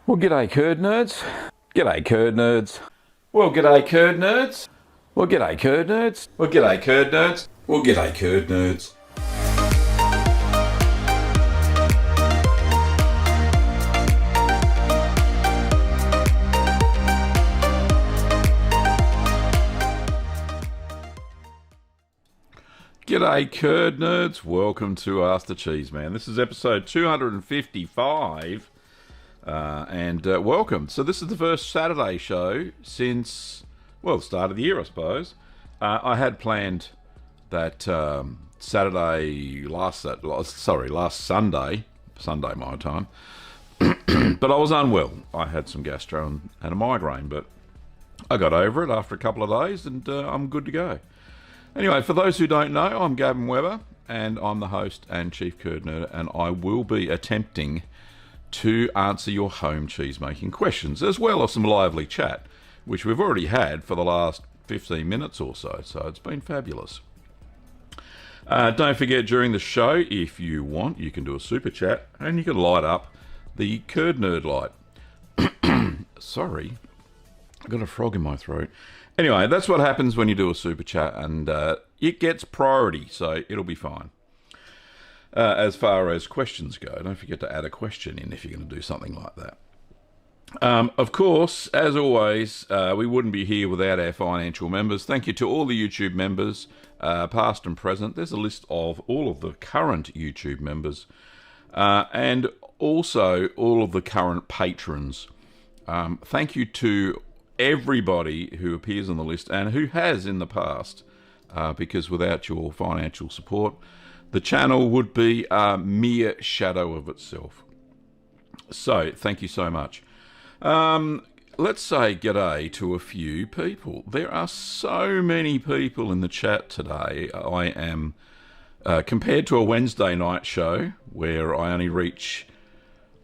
Well, g'day, curd nerds. G'day, curd nerds. Well, g'day, curd nerds. Well, g'day, curd nerds. Well, g'day, curd nerds. Well, g'day, curd nerds. G'day, curd nerds. Welcome to Ask the Cheeseman. This is episode 255. Welcome. So this is the first Saturday show since, well, the start of the year, I suppose. I had planned that last Sunday my time, but I was unwell. I had some gastro and a migraine, but I got over it after a couple of days, and I'm good to go. Anyway, for those who don't know, I'm Gavin Weber, and I'm the host and chief curd nerd, and I will be attempting to answer your home cheese making questions, as well as some lively chat, which we've already had for the last 15 minutes or so it's been fabulous. Don't forget, during the show, if you want, you can do a super chat, and you can light up the curd nerd light. Sorry, I've got a frog in my throat. Anyway, that's what happens when you do a super chat, and it gets priority, so it'll be fine. As far as questions go, don't forget to add a question in if you're going to do something like that. Of course, as always, we wouldn't be here without our financial members. Thank you to all the YouTube members, past and present. There's a list of all of the current YouTube members, and also all of the current patrons. Thank you to everybody who appears on the list and who has in the past, because without your financial support, the channel would be a mere shadow of itself. So, thank you so much. Let's say g'day to a few people. There are so many people in the chat today. I am, compared to a Wednesday night show, where I only reach,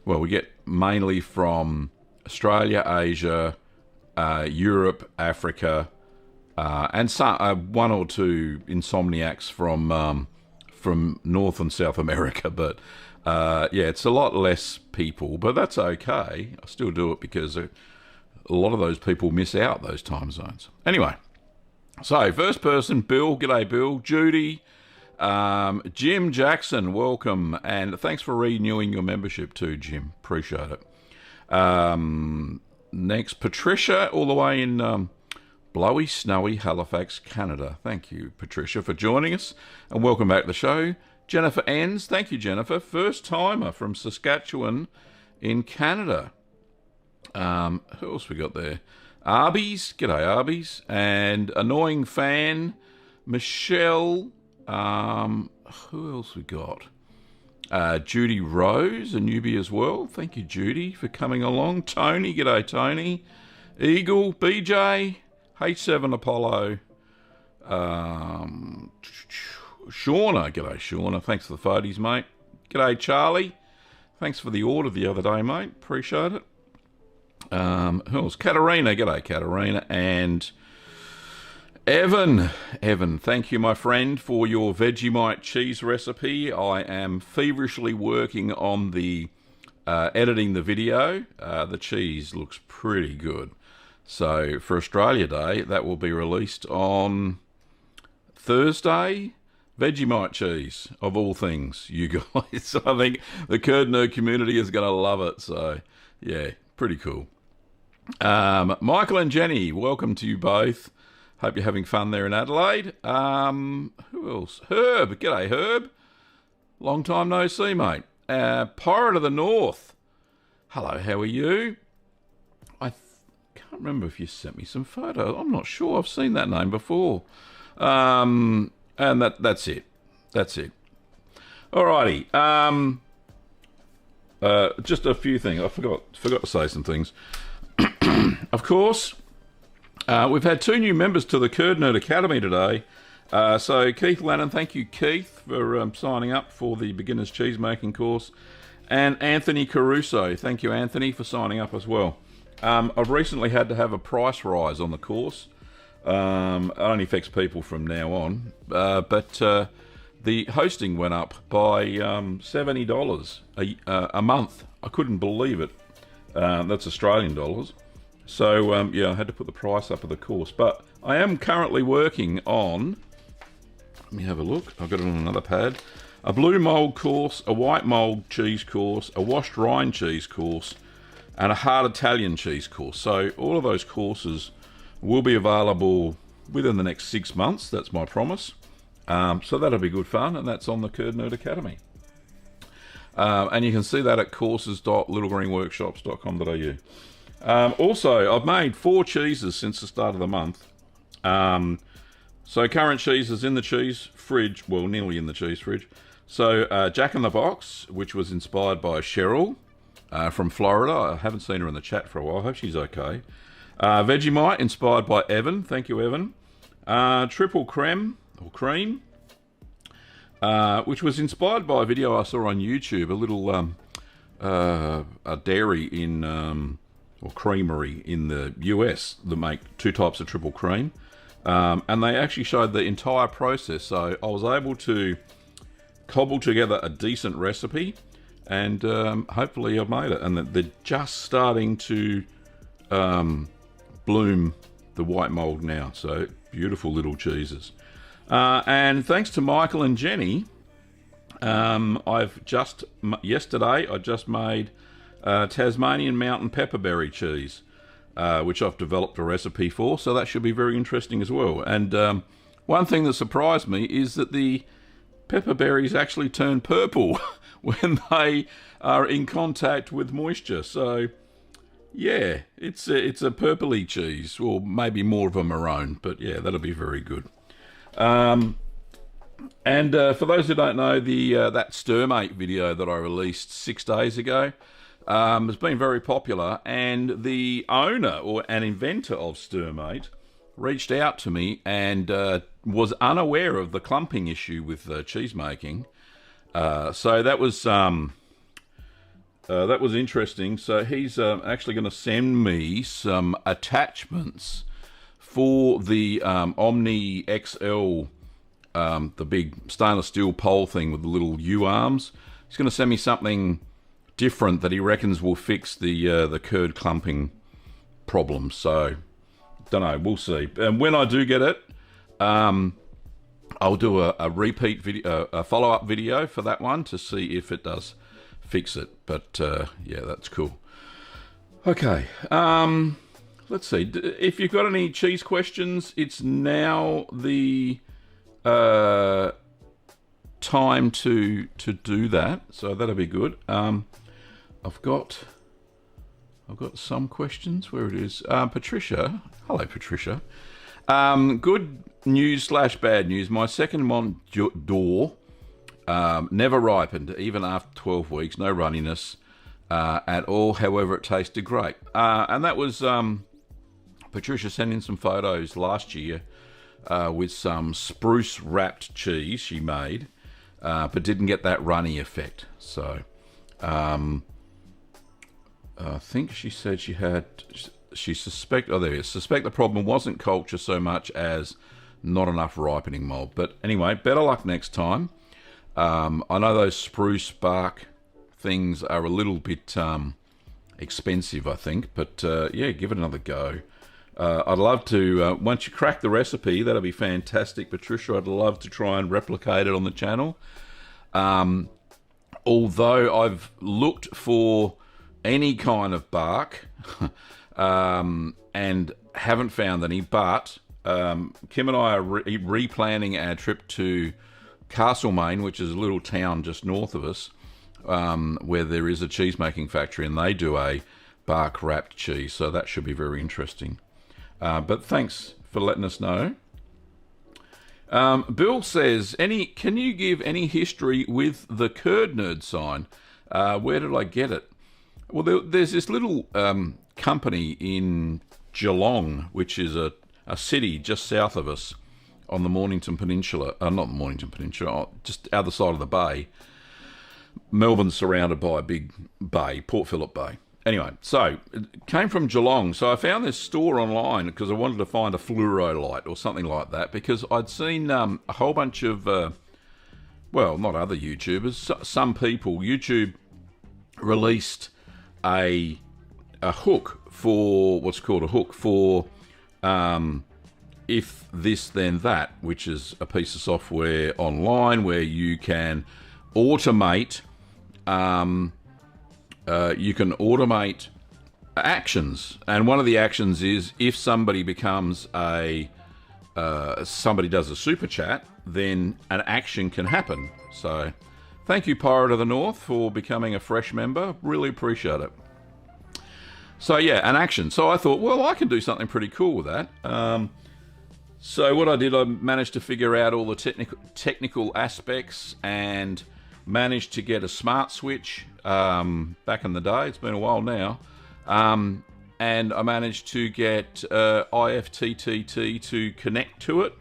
well, we get mainly from Australia, Asia, Europe, Africa, and some, one or two insomniacs from North and South America, but it's a lot less people, but that's okay. I still do it because a lot of those people miss out those time zones. Anyway, so first person, Bill. G'day, Bill. Judy. Jim Jackson, welcome, and thanks for renewing your membership too, Jim. Appreciate it. Next, Patricia, all the way in blowy, snowy Halifax, Canada. Thank you, Patricia, for joining us, and welcome back to the show. Jennifer Enns, thank you, Jennifer. First timer from Saskatchewan in Canada. Who else we got there? Arby's, g'day Arby's, and annoying fan, Michelle. Who else we got? Judy Rose, a newbie as well. Thank you, Judy, for coming along. Tony, g'day Tony. Eagle, BJ, H7 Apollo. Shauna, g'day Shauna. Thanks for the photos, mate. G'day Charlie. Thanks for the order the other day, mate. Appreciate it. Who else? Katarina, g'day Katarina. And Evan, thank you, my friend, for your Vegemite cheese recipe. I am feverishly working on the editing the video. The cheese looks pretty good. So for Australia Day, that will be released on Thursday. Vegemite cheese, of all things, you guys. I think the curd nerd community is going to love it. So, yeah, pretty cool. Michael and Jenny, welcome to you both. Hope you're having fun there in Adelaide. Who else? Herb. G'day, Herb. Long time no see, mate. Pirate of the North. Hello, how are you? I can't remember if you sent me some photos. I'm not sure. I've seen that name before. And that's it. That's it. Alrighty. Just a few things. I forgot to say some things. Of course, we've had two new members to the Curd Nerd Academy today. So Keith Lannon, thank you, Keith, for signing up for the Beginner's Cheese Making course. And Anthony Caruso, thank you, Anthony, for signing up as well. I've recently had to have a price rise on the course. It only affects people from now on, but the hosting went up by $70 a month. I couldn't believe it. That's Australian dollars. So, yeah, I had to put the price up of the course. But I am currently working on, let me have a look. I've got it on another pad. A blue mould course, a white mould cheese course, a washed rind cheese course, and a hard Italian cheese course. So all of those courses will be available within the next 6 months. That's my promise. So that'll be good fun, and that's on the Curd Nerd Academy. And you can see that at courses.littlegreenworkshops.com.au. Also, I've made 4 cheeses since the start of the month. So current cheese is in the cheese fridge, well, nearly in the cheese fridge. So Jack in the Box, which was inspired by Cheryl from Florida. I haven't seen her in the chat for a while. I hope she's okay. Vegemite, inspired by Evan. Thank you, Evan. Triple Creme, or Cream, which was inspired by a video I saw on YouTube. A little a dairy in, or creamery in the US that make 2 types of triple cream. And they actually showed the entire process. So I was able to cobble together a decent recipe, and hopefully I've made it. And they're just starting to bloom the white mould now. So beautiful little cheeses. And thanks to Michael and Jenny, yesterday I just made Tasmanian mountain pepperberry cheese, which I've developed a recipe for, so that should be very interesting as well. And one thing that surprised me is that the pepperberries actually turn purple when they are in contact with moisture. So yeah, it's a purpley cheese, or maybe more of a maroon, but yeah, that'll be very good. And for those who don't know, that Stirmate video that I released 6 days ago has been very popular, and the owner or an inventor of Stirmate reached out to me and was unaware of the clumping issue with cheese making. So that was interesting. So he's actually going to send me some attachments for the Omni XL, the big stainless steel pole thing with the little U arms. He's going to send me something different that he reckons will fix the curd clumping problem. So, don't know, we'll see. And when I do get it, I'll do a repeat video, a follow-up video for that one to see if it does fix it. But yeah, that's cool. Okay, let's see. If you've got any cheese questions, it's now the time to do that. So that'll be good. I've got some questions. Where it is, Patricia. Hello, Patricia. Good news / bad news. My second Mont d'Or never ripened, even after 12 weeks. No runniness at all. However, it tasted great. And that was Patricia sent in some photos last year with some spruce wrapped cheese she made, but didn't get that runny effect. So I think she said suspect the problem wasn't culture so much as not enough ripening mold. But anyway, better luck next time. I know those spruce bark things are a little bit expensive, I think, but yeah, give it another go. I'd love to, once you crack the recipe, that'll be fantastic, Patricia. I'd love to try and replicate it on the channel. Although I've looked for any kind of bark and haven't found any, but Kim and I are replanning our trip to Castlemaine, which is a little town just north of us, where there is a cheese making factory, and they do a bark wrapped cheese, so that should be very interesting. But thanks for letting us know. Bill says, can you give any history with the Curd Nerd sign? Where did I get it? Well, there's this little company in Geelong, which is a city just south of us on the Mornington Peninsula. Not the Mornington Peninsula, just other side of the bay. Melbourne's surrounded by a big bay, Port Phillip Bay. Anyway, so it came from Geelong. So I found this store online because I wanted to find a fluoro light or something like that, because I'd seen a whole bunch of, well, not other YouTubers, some people. YouTube released a a hook for what's called a hook for if this then that, which is a piece of software online where you can automate actions, and one of the actions is if somebody becomes somebody does a super chat, then an action can happen. So thank you, Pirate of the North, for becoming a fresh member. Really appreciate it. So yeah, an action. So I thought, well, I can do something pretty cool with that. So what I did, I managed to figure out all the technical aspects and managed to get a smart switch back in the day. It's been a while now. And I managed to get IFTTT to connect to it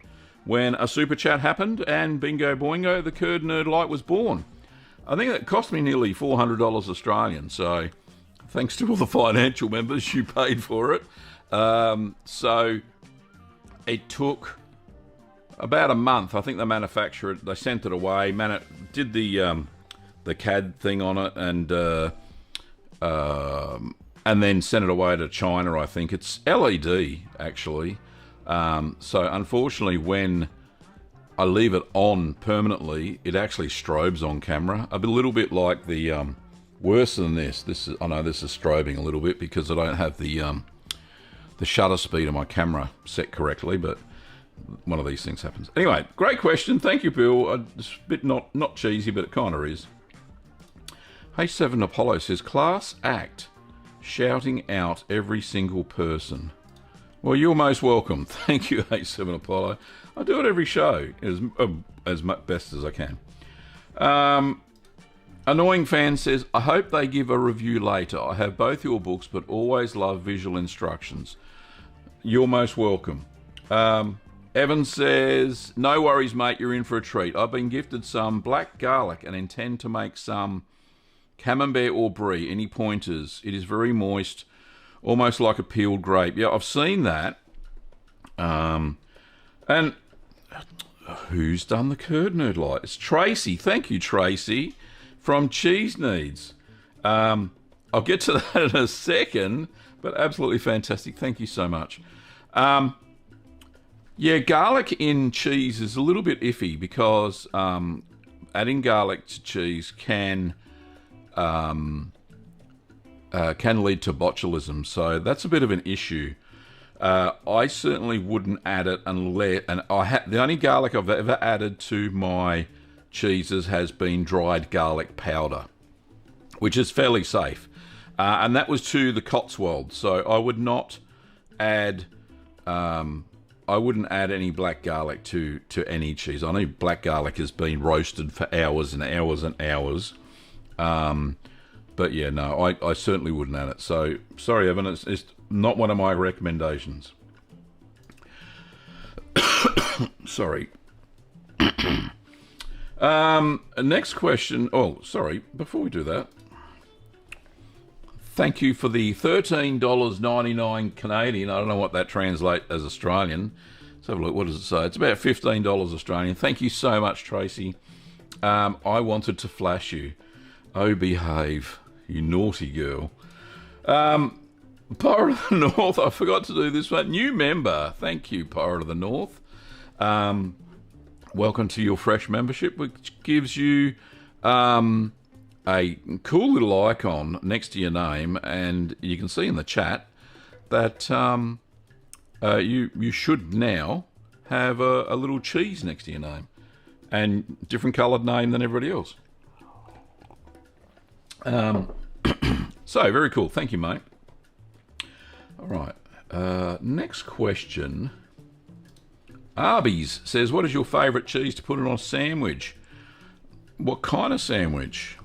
when a super chat happened, and bingo boingo, the Curd Nerd Light was born. I think it cost me nearly $400 Australian, so thanks to all the financial members, you paid for it. So it took about a month. I think the manufacturer, they sent it away, did the CAD thing on it, and then sent it away to China, I think. It's LED, actually. So unfortunately, when I leave it on permanently, it actually strobes on camera. A little bit like the worse than this. I know this is strobing a little bit because I don't have the shutter speed of my camera set correctly, but one of these things happens. Anyway, great question. Thank you, Bill. It's a bit not cheesy, but it kind of is. Hey, 7 Apollo says, class act, shouting out every single person. Well, you're most welcome. Thank you, H7 Apollo. I do it every show as best as I can. Annoying Fan says, I hope they give a review later. I have both your books, but always love visual instructions. You're most welcome. Evan says, no worries, mate. You're in for a treat. I've been gifted some black garlic and intend to make some camembert or brie. Any pointers? It is very moist, almost like a peeled grape. Yeah, I've seen that. And who's done the Curd Nerd Light? It's Tracy. Thank you, Tracy, from Cheese Needs. I'll get to that in a second, but absolutely fantastic. Thank you so much. Yeah, garlic in cheese is a little bit iffy because adding garlic to cheese can lead to botulism, so that's a bit of an issue. I certainly wouldn't add it unless, the only garlic I've ever added to my cheeses has been dried garlic powder, which is fairly safe, and that was to the Cotswolds. So I would not add, I wouldn't add any black garlic to any cheese. I know black garlic has been roasted for hours and hours and hours. But yeah, no, I certainly wouldn't add it. So, sorry, Evan, it's not one of my recommendations. Sorry. Next question. Oh, sorry, before we do that, thank you for the $13.99 Canadian. I don't know what that translates as Australian. Let's have a look. What does it say? It's about $15 Australian. Thank you so much, Tracy. I wanted to flash you. Oh, behave, you naughty girl. Pirate of the North, I forgot to do this one. New member. Thank you, Pirate of the North. Welcome to your fresh membership, which gives you a cool little icon next to your name, and you can see in the chat that you should now have a little cheese next to your name, and different coloured name than everybody else. So, very cool. Thank you, mate. All right. Next question. Arby's says, what is your favourite cheese to put it on a sandwich? What kind of sandwich?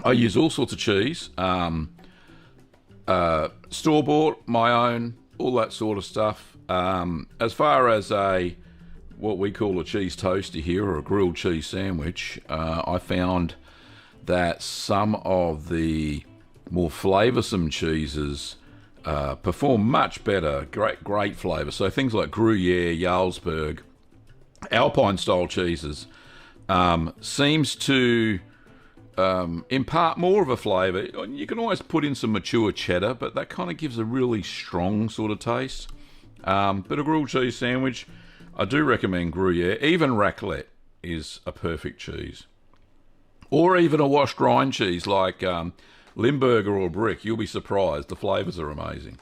I use all sorts of cheese. Store-bought, my own, all that sort of stuff. As far as what we call a cheese toaster here, or a grilled cheese sandwich, I found that some of the more flavoursome cheeses perform much better. Great flavour. So things like Gruyere, Jarlsberg, Alpine-style cheeses seems to impart more of a flavour. You can always put in some mature cheddar, but that kind of gives a really strong sort of taste. But a grilled cheese sandwich, I do recommend Gruyere. Even raclette is a perfect cheese. Or even a washed rind cheese like Limburger or Brick. You'll be surprised. The flavours are amazing.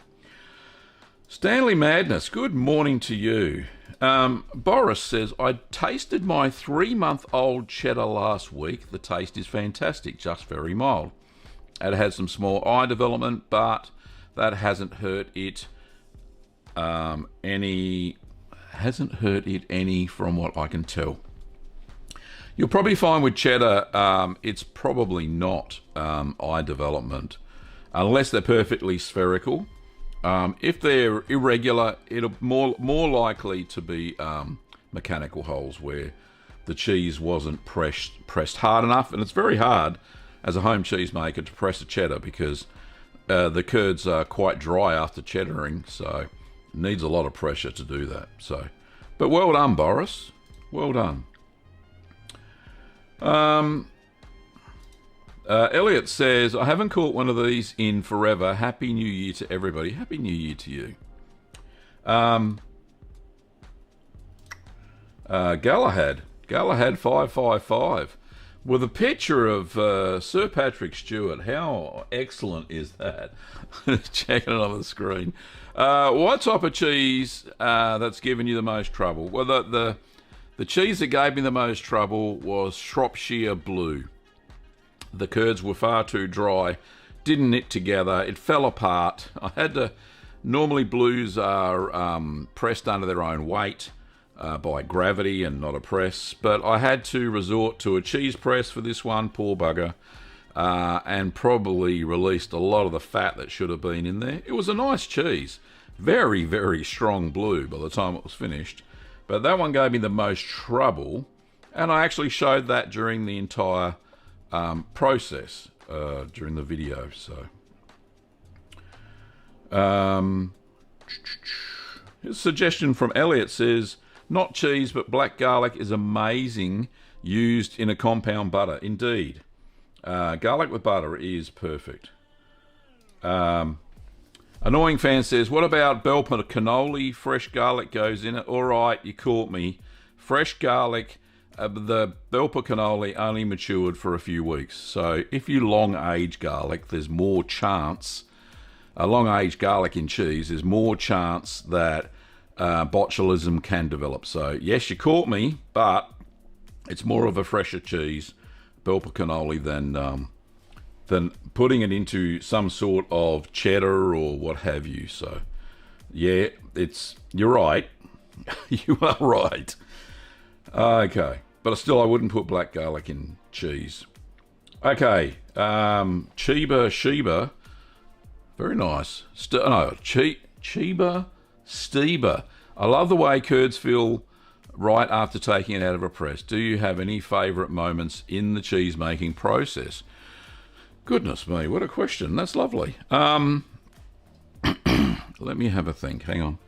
Stanley Madness, good morning to you. Boris says, I tasted my 3-month-old cheddar last week. The taste is fantastic, just very mild. It has some small eye development, but that hasn't hurt it any from what I can tell. You'll probably find with cheddar, it's probably not eye development, unless they're perfectly spherical. If they're irregular, it'll more likely to be mechanical holes where the cheese wasn't pressed hard enough. And it's very hard as a home cheesemaker to press a cheddar because the curds are quite dry after cheddaring, so it needs a lot of pressure to do that. So, but well done, Boris. Well done. Elliot says, I haven't caught one of these in forever. Happy New Year to everybody. Happy New Year to you. Galahad 555 with a picture of Sir Patrick Stewart. How excellent is that? Checking it on the screen. What type of cheese that's given you the most trouble? Well, the cheese that gave me the most trouble was Shropshire Blue. The curds were far too dry, didn't knit together, it fell apart. I had to, normally blues are pressed under their own weight by gravity and not a press, but I had to resort to a cheese press for this one, poor bugger, and probably released a lot of the fat that should have been in there. It was a nice cheese, very, very strong blue by the time it was finished, but that one gave me the most trouble, and I actually showed that during the entire process during the video. So his suggestion from Elliot says, not cheese but black garlic is amazing used in a compound butter. Indeed, garlic with butter is perfect. Annoying fan says, what about bell pepper cannoli? Fresh garlic goes in it. All right, you caught me. Fresh garlic. The bell pepper cannoli only matured for a few weeks. So if you long age garlic, there's more chance, long age garlic in cheese, there's more chance that botulism can develop. So yes, you caught me, but it's more of a fresher cheese, bell pepper cannoli, than putting it into some sort of cheddar or what have you. So yeah, you're right. You are right. Okay. But still, I wouldn't put black garlic in cheese. Okay, Sheba, very nice. Sheba Steba. I love the way curds feel right after taking it out of a press. Do you have any favourite moments in the cheese making process? Goodness me, what a question. That's lovely. Let me have a think. Hang on.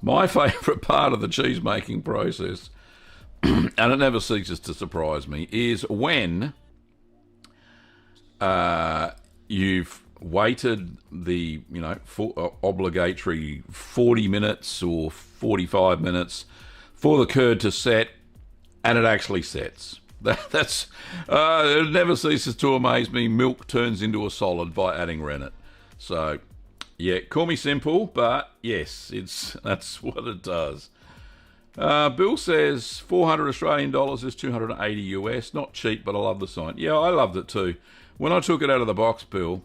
My favourite part of the cheese making process, and it never ceases to surprise me, is when you've waited the obligatory 40 minutes or 45 minutes for the curd to set, and it actually sets. That's it never ceases to amaze me. Milk turns into a solid by adding rennet. So yeah, call me simple, but yes, that's what it does. Bill says 400 Australian dollars is 280 US. Not cheap, but I love the sign. Yeah, I loved it too. When I took it out of the box, Bill,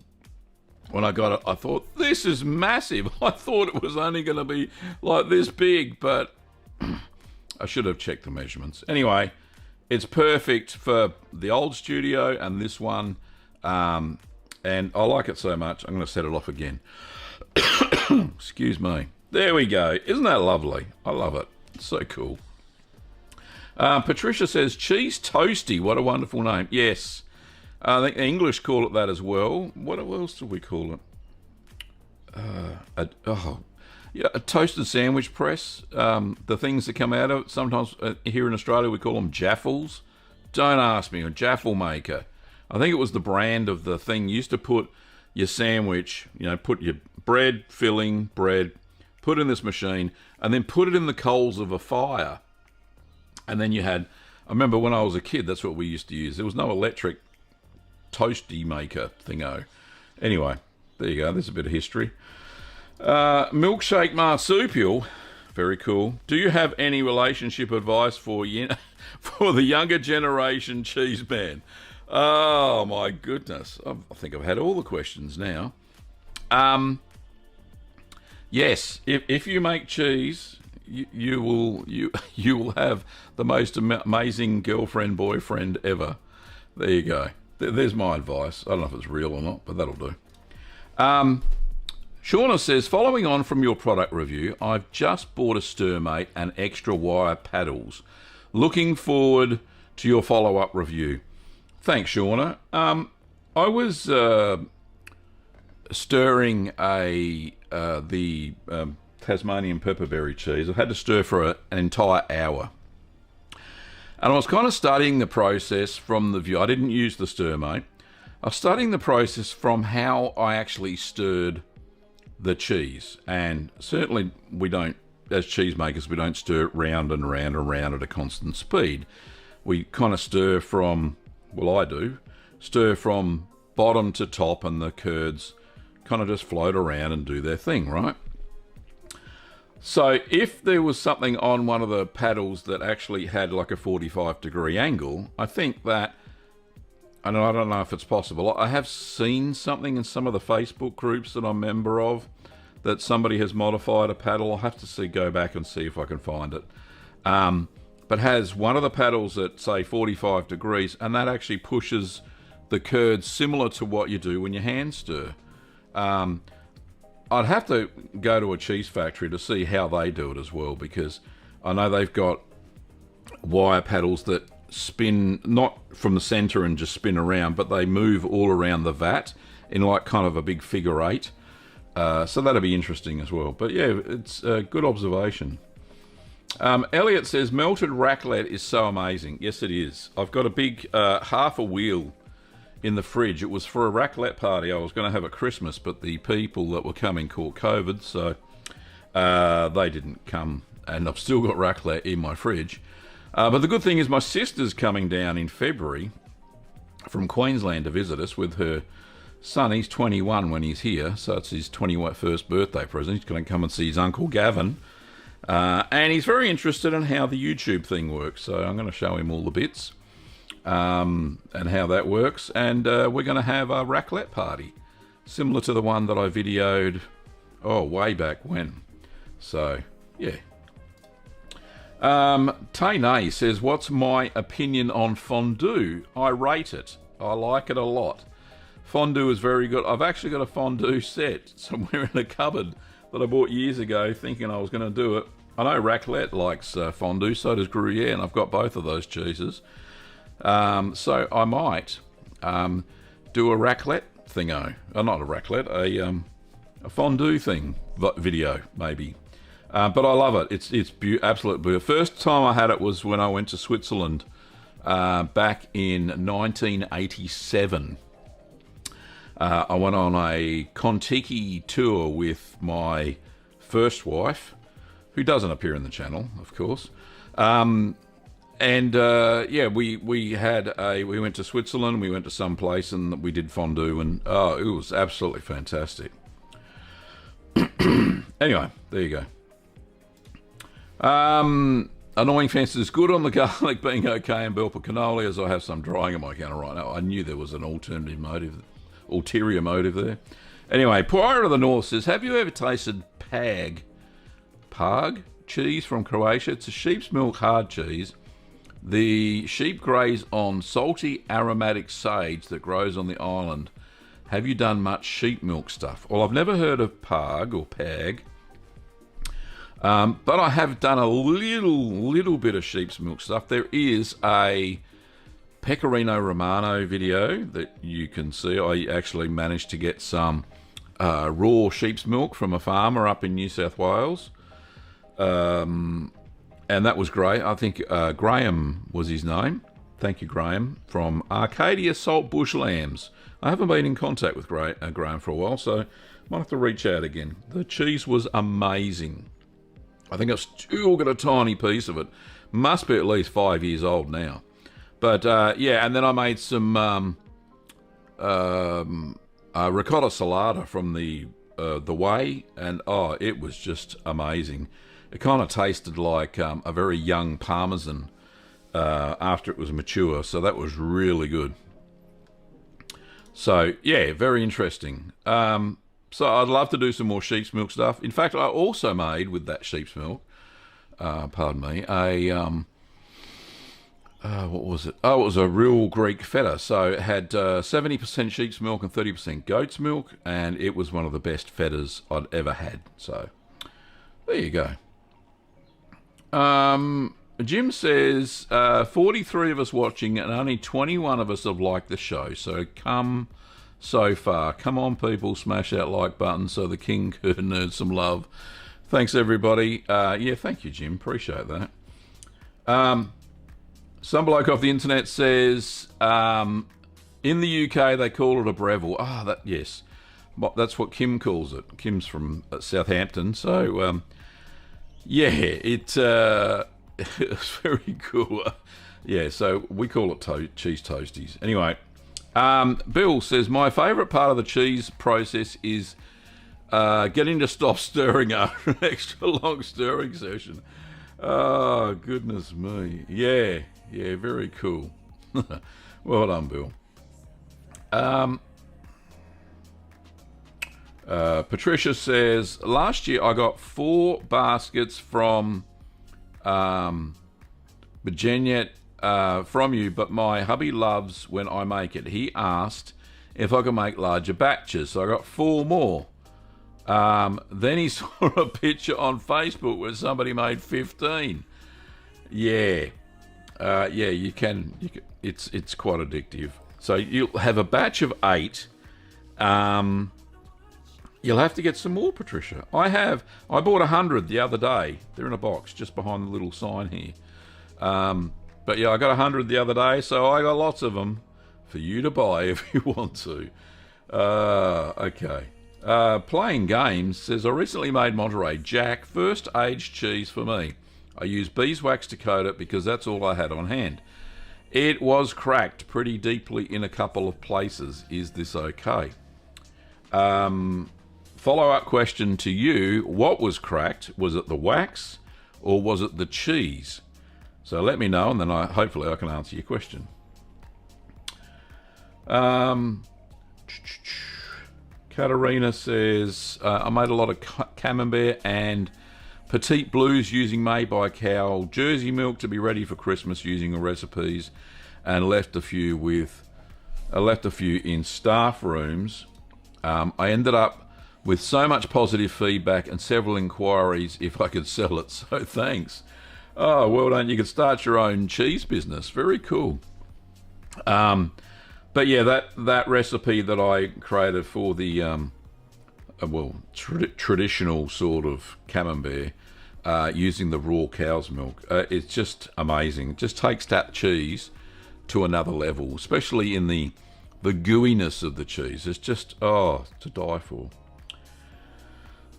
when I got it, I thought, this is massive. I thought it was only going to be like this big, but I should have checked the measurements. Anyway, it's perfect for the old studio and this one, and I like it so much, I'm going to set it off again. Excuse me. There we go. Isn't that lovely? I love it. It's so cool. Patricia says, cheese toasty. What a wonderful name. Yes. I think the English call it that as well. What else do we call it? Yeah, a toasted sandwich press. The things that come out of it. Sometimes here in Australia we call them jaffles. Don't ask me. A jaffle maker. I think it was the brand of the thing. You used to put your sandwich, put your bread, filling, bread, put it in this machine, and then put it in the coals of a fire. And then I remember when I was a kid, that's what we used to use. There was no electric toasty maker thingo. Anyway, there you go. There's a bit of history. Milkshake marsupial. Very cool. Do you have any relationship advice for the younger generation, Cheeseman? Oh, my goodness. I think I've had all the questions now. Yes, if you make cheese, you will have the most amazing girlfriend, boyfriend ever. There you go. There's my advice. I don't know if it's real or not, but that'll do. Shauna says, following on from your product review, I've just bought a Stirmate and extra wire paddles. Looking forward to your follow-up review. Thanks, Shauna. I was stirring the Tasmanian pepperberry cheese. I had to stir for an entire hour. And I was kind of studying the process from the view. I didn't use the Stirmate. I was studying the process from how I actually stirred the cheese. And certainly we don't, as cheesemakers, we don't stir it round and round and round at a constant speed. We kind of stir from, well, I do, stir from bottom to top, and the curds kind of just float around and do their thing, right? So if there was something on one of the paddles that actually had like a 45-degree angle, I think that, and I don't know if it's possible, I have seen something in some of the Facebook groups that I'm a member of that somebody has modified a paddle. I'll have to go back and see if I can find it. But has one of the paddles at, say, 45 degrees, and that actually pushes the curds similar to what you do when you hand stir. I'd have to go to a cheese factory to see how they do it as well, because I know they've got wire paddles that spin, not from the centre and just spin around, but they move all around the vat in like kind of a big figure eight. So that'll be interesting as well. But yeah, it's a good observation. Elliot says, melted raclette is so amazing. Yes, it is. I've got a big half a wheel in the fridge. It was for a raclette party I was going to have at Christmas, but the people that were coming caught COVID, so they didn't come, and I've still got raclette in my fridge. But the good thing is my sister's coming down in February from Queensland to visit us with her son. He's 21 when he's here, so it's his 21st birthday present. He's going to come and see his uncle Gavin, and he's very interested in how the YouTube thing works, so I'm going to show him all the bits. And how that works, and we're going to have a raclette party similar to the one that I videoed way back when. So yeah. Tane says, what's my opinion on fondue? I rate it. I like it a lot. Fondue is very good. I've actually got a fondue set somewhere in a cupboard that I bought years ago thinking I was going to do it. I know raclette likes fondue, so does Gruyere, and I've got both of those cheeses. So I might do a raclette thingo. Not a raclette, a fondue thing video maybe. But I love it. It's absolute beauty. First time I had it was when I went to Switzerland back in 1987. I went on a Kontiki tour with my first wife, who doesn't appear in the channel, of course. And we went to Switzerland, we went to some place, and we did fondue, and it was absolutely fantastic. Anyway, there you go. Annoying Fence is good on the garlic being okay, and bell pepper cannoli, as I have some drying in my counter right now. I knew there was an ulterior motive there. Anyway, Poirot of the North says, have you ever tasted Pag cheese from Croatia? It's a sheep's milk hard cheese. The sheep graze on salty aromatic sage that grows on the island. Have you done much sheep milk stuff? Well, I've never heard of Pag or Pag, but I have done a little bit of sheep's milk stuff. There is a Pecorino Romano video that you can see. I actually managed to get some raw sheep's milk from a farmer up in New South Wales. And that was great. I think Graham was his name. Thank you, Graham, from Arcadia Saltbush Lambs. I haven't been in contact with Graham for a while, so might have to reach out again. The cheese was amazing. I think I've still got a tiny piece of it. Must be at least 5 years old now. But, yeah, and then I made some ricotta salata from the whey, and, oh, it was just amazing. It kind of tasted like a very young Parmesan after it was mature, so that was really good. So, yeah, very interesting. So I'd love to do some more sheep's milk stuff. In fact, I also made, with that sheep's milk, pardon me, what was it? Oh, it was a real Greek feta. So it had 70% sheep's milk and 30% goat's milk, and it was one of the best fetas I'd ever had. So there you go. Jim says 43 of us watching and only 21 of us have liked the show. So come so far. Come on, people, smash that like button so the king can earn some love. Thanks, everybody. Yeah, thank you, Jim. Appreciate that. Some bloke off the internet says in the UK they call it a Breville. Yes, that's what Kim calls it. Kim's from Southampton, so yeah, it's very cool. Yeah, so we call it cheese toasties. Anyway, Bill says my favourite part of the cheese process is getting to stop stirring after an extra long stirring session. Oh, goodness me. Yeah, very cool. Well done, Bill. Patricia says, last year I got 4 baskets from Virginia from you, but my hubby loves when I make it. He asked if I could make larger batches, so I got 4 more. Then he saw a picture on Facebook where somebody made 15. Yeah, you can. It's quite addictive. So you'll have a batch of 8. You'll have to get some more, Patricia. I bought 100 the other day. They're in a box just behind the little sign here. But yeah, I got 100 the other day, so I got lots of them for you to buy if you want to. Okay. Playing Games says, I recently made Monterey Jack first aged cheese for me. I used beeswax to coat it because that's all I had on hand. It was cracked pretty deeply in a couple of places. Is this okay? Follow-up question to you. What was cracked? Was it the wax or was it the cheese? So let me know, and then hopefully I can answer your question. Katarina says, I made a lot of camembert and petite blues using made by cow Jersey milk to be ready for Christmas using the recipes, and left a few in staff rooms. I ended up with so much positive feedback and several inquiries if I could sell it. So thanks. Oh, well done. You could start your own cheese business. Very cool. But yeah, that recipe that I created for the traditional sort of camembert using the raw cow's milk, it's just amazing. It just takes that cheese to another level, especially in the gooiness of the cheese. It's just, to die for.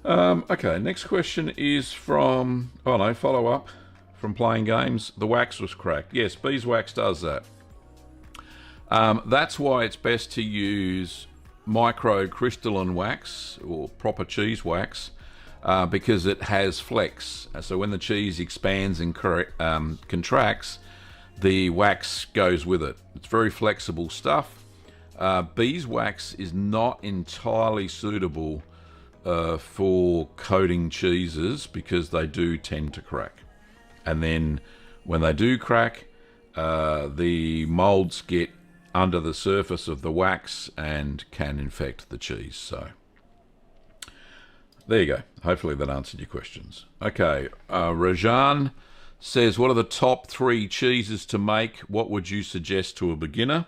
Okay, next question is from, follow up from Playing Games. The wax was cracked. Yes, beeswax does that. That's why it's best to use microcrystalline wax or proper cheese wax, because it has flex. So when the cheese expands and contracts, the wax goes with it. It's very flexible stuff. Beeswax is not entirely suitable for coating cheeses because they do tend to crack. And then when they do crack, the molds get under the surface of the wax and can infect the cheese. So there you go. Hopefully that answered your questions. Okay, Rajan says, what are the top 3 cheeses to make? What would you suggest to a beginner?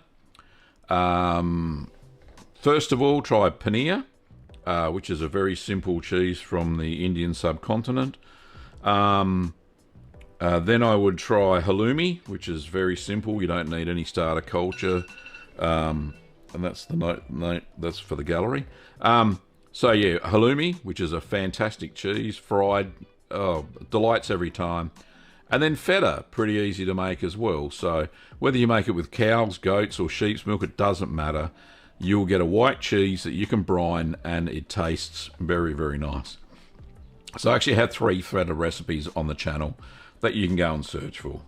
First of all, try paneer. which is a very simple cheese from the Indian subcontinent. Then I would try halloumi, which is very simple. You don't need any starter culture. And that's the note that's for the gallery. So yeah, halloumi, which is a fantastic cheese, fried, delights every time. And then feta, pretty easy to make as well. So whether you make it with cows, goats, or sheep's milk, it doesn't matter. You'll get a white cheese that you can brine, and it tastes very, very nice. So I actually have 3 feta recipes on the channel that you can go and search for.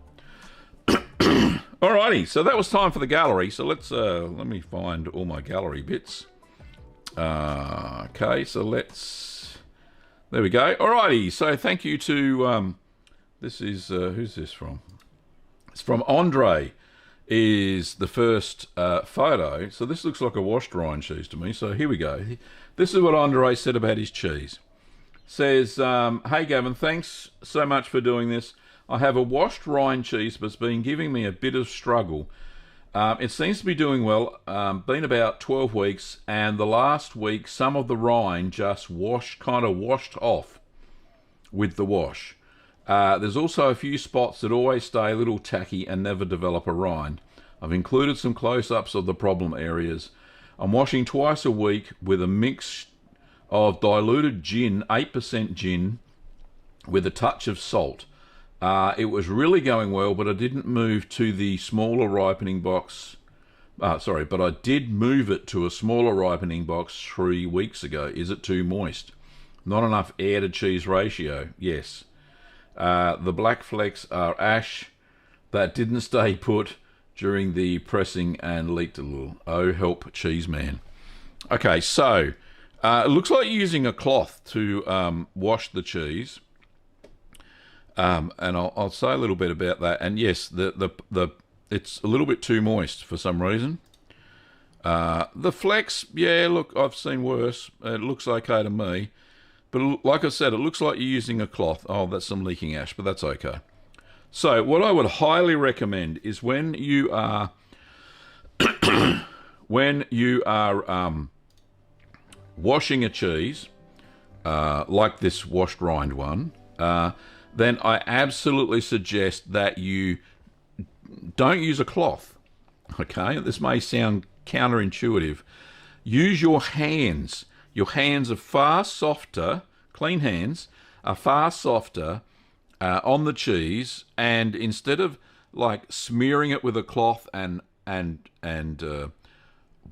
Alrighty, so that was time for the gallery. So let me find all my gallery bits. Okay, so there we go. Alrighty, so thank you to, this is, who's this from? It's from Andre, is the first photo. So this looks like a washed rind cheese to me. So here we go. This is what Andre said about his cheese. Says, hey Gavin, thanks so much for doing this. I have a washed rind cheese, but it's been giving me a bit of struggle. It seems to be doing well. Been about 12 weeks, and the last week, some of the rind just kind of washed off with the wash. There's also a few spots that always stay a little tacky and never develop a rind. I've included some close-ups of the problem areas. I'm washing twice a week with a mix of diluted gin, 8% gin, with a touch of salt. It was really going well, but I didn't move to the smaller ripening box. But I did move it to a smaller ripening box 3 weeks ago. Is it too moist? Not enough air to cheese ratio? Yes. The black flecks are ash that didn't stay put during the pressing and leaked a little. Oh, help, Cheeseman. Okay, so it looks like you're using a cloth to wash the cheese. And I'll say a little bit about that. And yes, it's a little bit too moist for some reason. The flecks, yeah, look, I've seen worse. It looks okay to me. But like I said, it looks like you're using a cloth. Oh, that's some leaking ash, but that's okay. So what I would highly recommend is when you are washing a cheese, like this washed rind one, then I absolutely suggest that you don't use a cloth. Okay, this may sound counterintuitive. Use your hands. Your hands are far softer, clean hands, are far softer on the cheese, and instead of like smearing it with a cloth and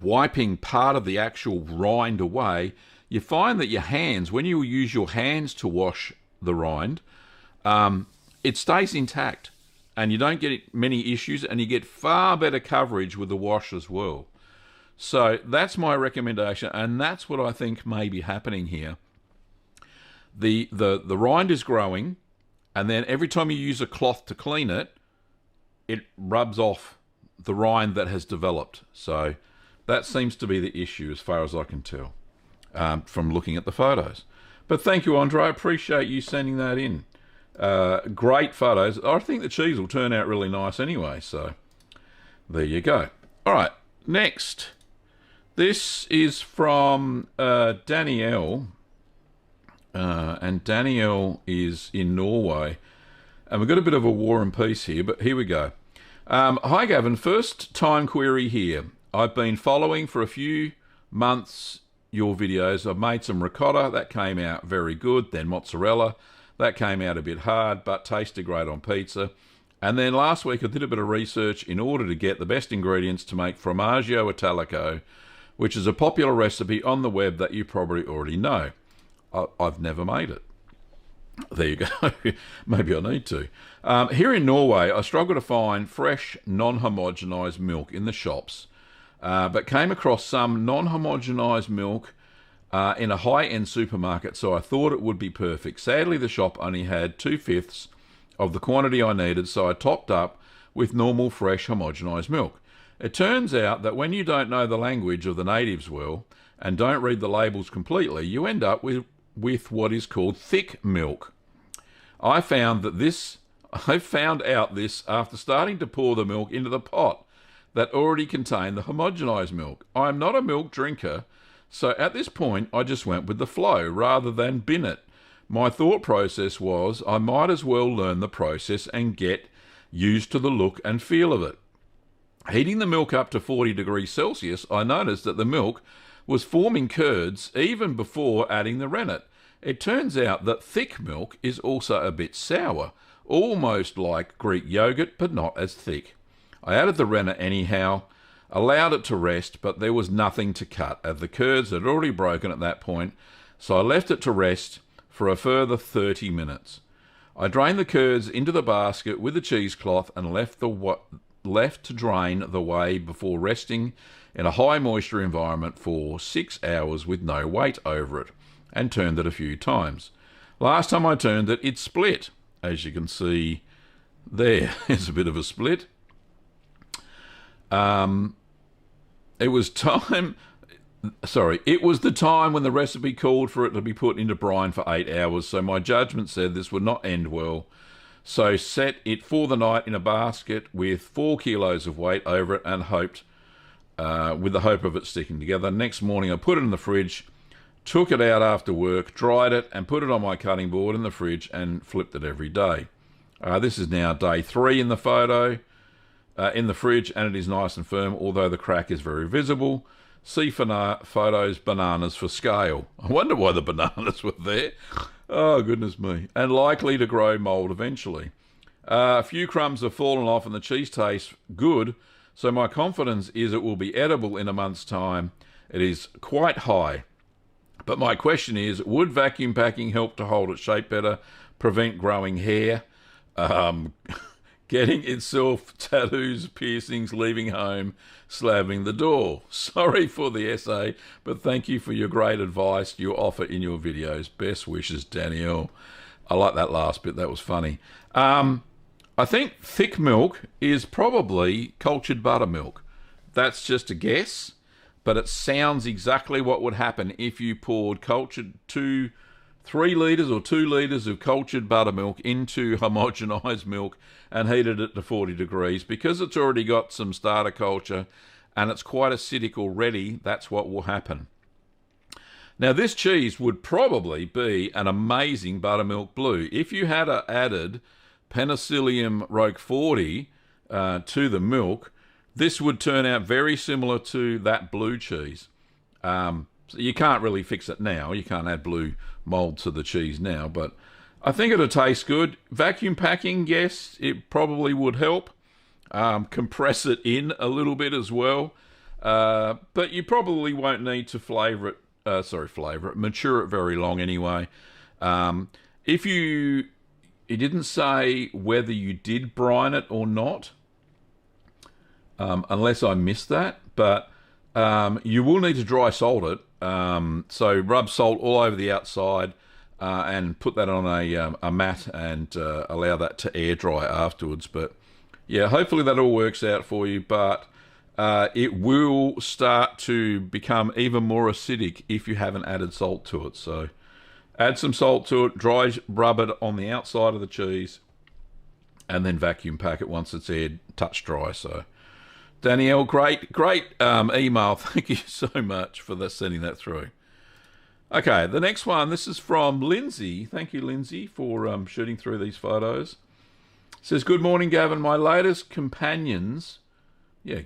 wiping part of the actual rind away, you find that your hands, when you use your hands to wash the rind, it stays intact and you don't get many issues, and you get far better coverage with the wash as well. So that's my recommendation, and that's what I think may be happening here. The rind is growing, and then every time you use a cloth to clean it, it rubs off the rind that has developed. So that seems to be the issue as far as I can tell from looking at the photos. But thank you, Andre. I appreciate you sending that in. Great photos. I think the cheese will turn out really nice anyway, so there you go. All right, next. This is from Danielle, and Danielle is in Norway, and we've got a bit of a war and peace here, but here we go. Hi Gavin, first time query here. I've been following for a few months your videos. I've made some ricotta, that came out very good, then mozzarella. That came out a bit hard, but tasted great on pizza. And then last week I did a bit of research in order to get the best ingredients to make formaggio italico, which is a popular recipe on the web that you probably already know. I've never made it. There you go. Maybe I need to. Here in Norway, I struggle to find fresh, non-homogenised milk in the shops, but came across some non-homogenised milk in a high-end supermarket, so I thought it would be perfect. Sadly, the shop only had 2/5 of the quantity I needed, so I topped up with normal, fresh, homogenised milk. It turns out that when you don't know the language of the natives well and don't read the labels completely, you end up with what is called thick milk. I found out this after starting to pour the milk into the pot that already contained the homogenised milk. I am not a milk drinker, So at this point, I just went with the flow rather than bin it. My thought process was I might as well learn the process and get used to the look and feel of it. Heating the milk up to 40 degrees Celsius, I noticed that the milk was forming curds even before adding the rennet. It turns out that thick milk is also a bit sour, almost like Greek yogurt, but not as thick. I added the rennet anyhow, allowed it to rest, but there was nothing to cut, as the curds had already broken at that point, so I left it to rest for a further 30 minutes. I drained the curds into the basket with the cheesecloth and left to drain the whey before resting in a high moisture environment for 6 hours with no weight over it, and turned it a few times. Last time I turned it, it split. As you can see, there is a bit of a split. It was the time when the recipe called for it to be put into brine for 8 hours, so my judgment said this would not end well. So set it for the night in a basket with 4 kilos of weight over it and with the hope of it sticking together. Next morning I put it in the fridge, took it out after work, dried it and put it on my cutting board in the fridge and flipped it every day. This is now day 3 in the photo, in the fridge, and it is nice and firm, although the crack is very visible. See photos, bananas for scale. I wonder why the bananas were there. Oh, goodness me. And likely to grow mould eventually. A few crumbs have fallen off and the cheese tastes good, so my confidence is it will be edible in a month's time. It is quite high. But my question is, would vacuum packing help to hold its shape better, prevent growing hair, getting itself tattoos, piercings, leaving home, slamming the door? Sorry for the essay, but thank you for your great advice you offer in your videos. Best wishes, Danielle. I like that last bit. That was funny. I think thick milk is probably cultured buttermilk. That's just a guess, but it sounds exactly what would happen if you poured 3 litres or 2 litres of cultured buttermilk into homogenised milk and heated it to 40 degrees. Because it's already got some starter culture and it's quite acidic already, that's what will happen. Now, this cheese would probably be an amazing buttermilk blue. If you had added Penicillium roqueforti to the milk, this would turn out very similar to that blue cheese. So you can't really fix it now. You can't add blue mould to the cheese now, but I think it'll taste good. Vacuum packing, yes, it probably would help. Compress it in a little bit as well. But you probably won't need to mature it very long anyway. If you didn't say whether you did brine it or not, unless I missed that, but you will need to dry salt it. So rub salt all over the outside and put that on a mat and allow that to air dry afterwards. But yeah, hopefully that all works out for you, but it will start to become even more acidic if you haven't added salt to it. So add some salt to it, rub it on the outside of the cheese, and then vacuum pack it once it's aired, touch dry. So Danielle, great email. Thank you so much for sending that through. Okay, the next one, this is from Lindsay. Thank you, Lindsay, for shooting through these photos. It says, good morning, Gavin. My latest companions. Says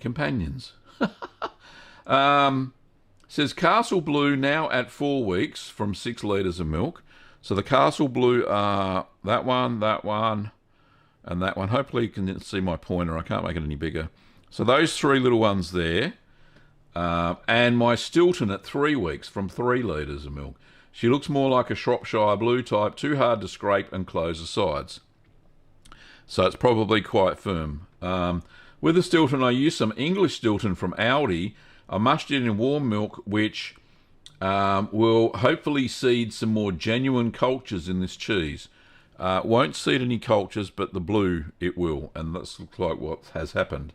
Castle Blue now at 4 weeks from 6 litres of milk. So the Castle Blue are that one, and that one. Hopefully you can see my pointer. I can't make it any bigger. So those 3 little ones there. And my Stilton at 3 weeks from 3 litres of milk. She looks more like a Shropshire Blue type, too hard to scrape and close the sides. So it's probably quite firm. With the Stilton, I used some English Stilton from Aldi. I mushed it in warm milk, which will hopefully seed some more genuine cultures in this cheese. Won't seed any cultures, but the blue it will, and that looks like what has happened.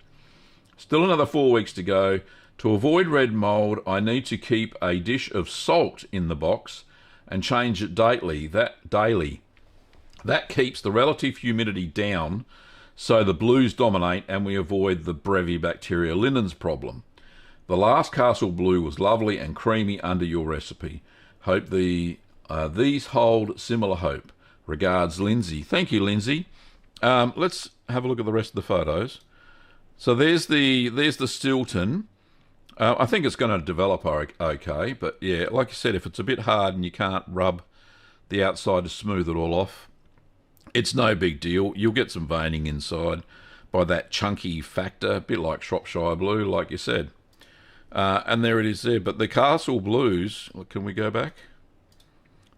Still another 4 weeks to go. To avoid red mould, I need to keep a dish of salt in the box and change it daily. That keeps the relative humidity down so the blues dominate and we avoid the Brevibacteria linens problem. The last Castle Blue was lovely and creamy under your recipe. Hope these hold similar hope. Regards, Lindsay. Thank you, Lindsay. Let's have a look at the rest of the photos. So there's the Stilton. I think it's going to develop okay, but yeah, like you said, if it's a bit hard and you can't rub the outside to smooth it all off, it's no big deal. You'll get some veining inside by that chunky factor, a bit like Shropshire Blue, like you said. And there it is there. But the Castle Blues, can we go back?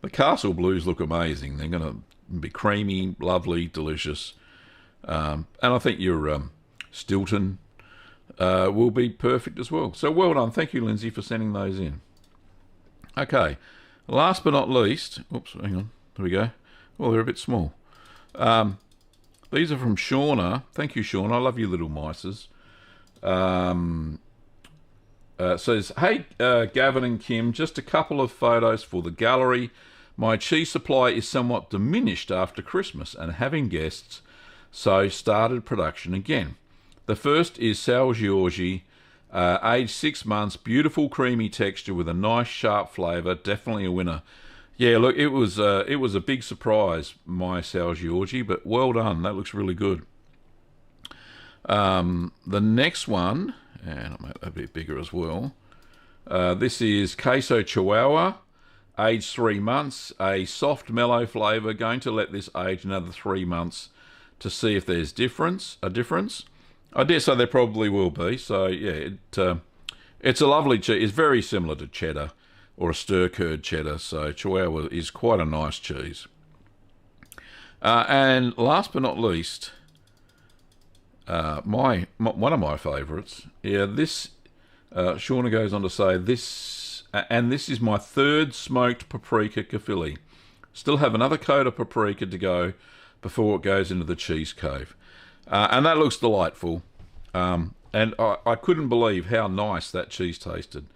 The Castle Blues look amazing. They're going to be creamy, lovely, delicious. And I think your Stilton will be perfect as well. So well done. Thank you, Lindsay, for sending those in. Okay. Last but not least, oops, hang on. There we go. Well, they're a bit small. These are from Shauna. Thank you, Shauna. I love you little mices. Says, hey, Gavin and Kim, just a couple of photos for the gallery. My cheese supply is somewhat diminished after Christmas and having guests, so started production again. The first is Sal Giorgi, aged 6 months, beautiful creamy texture with a nice sharp flavour, definitely a winner. Yeah, look, it was a big surprise, my Sal Giorgi, but well done. That looks really good. The next one, and I'll make that a bit bigger as well. This is Queso Chihuahua, aged 3 months, a soft mellow flavour. Going to let this age another 3 months to see if there's a difference. I dare say there probably will be. So yeah, it's a lovely cheese. It's very similar to cheddar or a stir-curd cheddar. So Chihuahua is quite a nice cheese. And last but not least, one of my favourites. Yeah, this Shauna goes on to say this, and this is my third smoked paprika kafili. Still have another coat of paprika to go before it goes into the cheese cave. And that looks delightful. And I couldn't believe how nice that cheese tasted.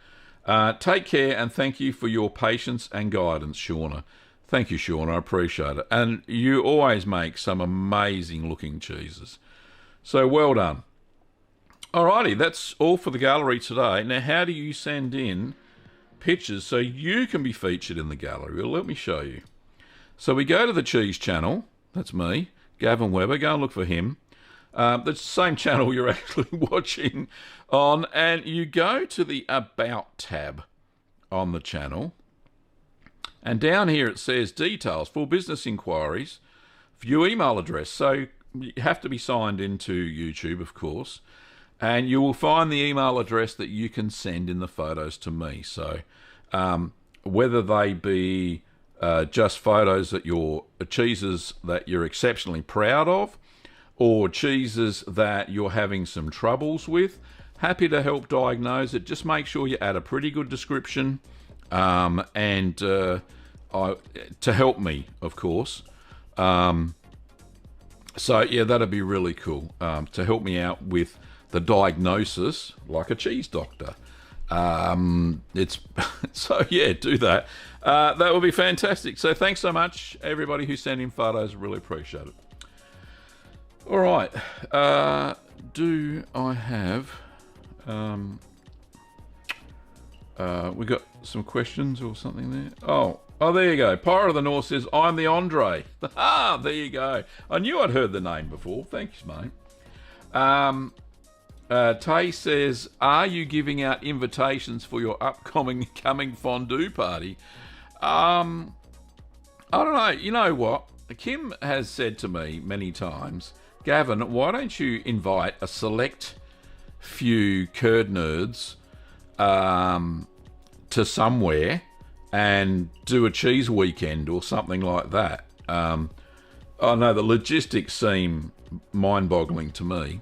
Take care and thank you for your patience and guidance, Shauna. Thank you, Shauna. I appreciate it. And you always make some amazing looking cheeses. So well done. Alrighty, that's all for the gallery today. Now, how do you send in pictures so you can be featured in the gallery? Well, let me show you. So we go to the Cheese channel. That's me, Gavin Weber. Go and look for him. The same channel you're actually watching on, and you go to the About tab on the channel, and down here it says details for business inquiries, view email address. So you have to be signed into YouTube, of course, and you will find the email address that you can send in the photos to me. So whether they be just photos that your cheeses that you're exceptionally proud of, or cheeses that you're having some troubles with, happy to help diagnose it. Just make sure you add a pretty good description, and to help me, of course. So yeah, that'd be really cool, to help me out with the diagnosis, like a cheese doctor. It's so yeah, do that. That would be fantastic. So thanks so much, everybody who sent in photos. Really appreciate it. All right. Do I have? We got some questions or something there. Oh, there you go. Pirate of the North says, "I'm the Andre." There you go. I knew I'd heard the name before. Thanks, mate. Tay says, "Are you giving out invitations for your upcoming fondue party?" I don't know. You know what? Kim has said to me many times, "Gavin, why don't you invite a select few curd nerds to somewhere and do a cheese weekend or something like that?" I know the logistics seem mind-boggling to me.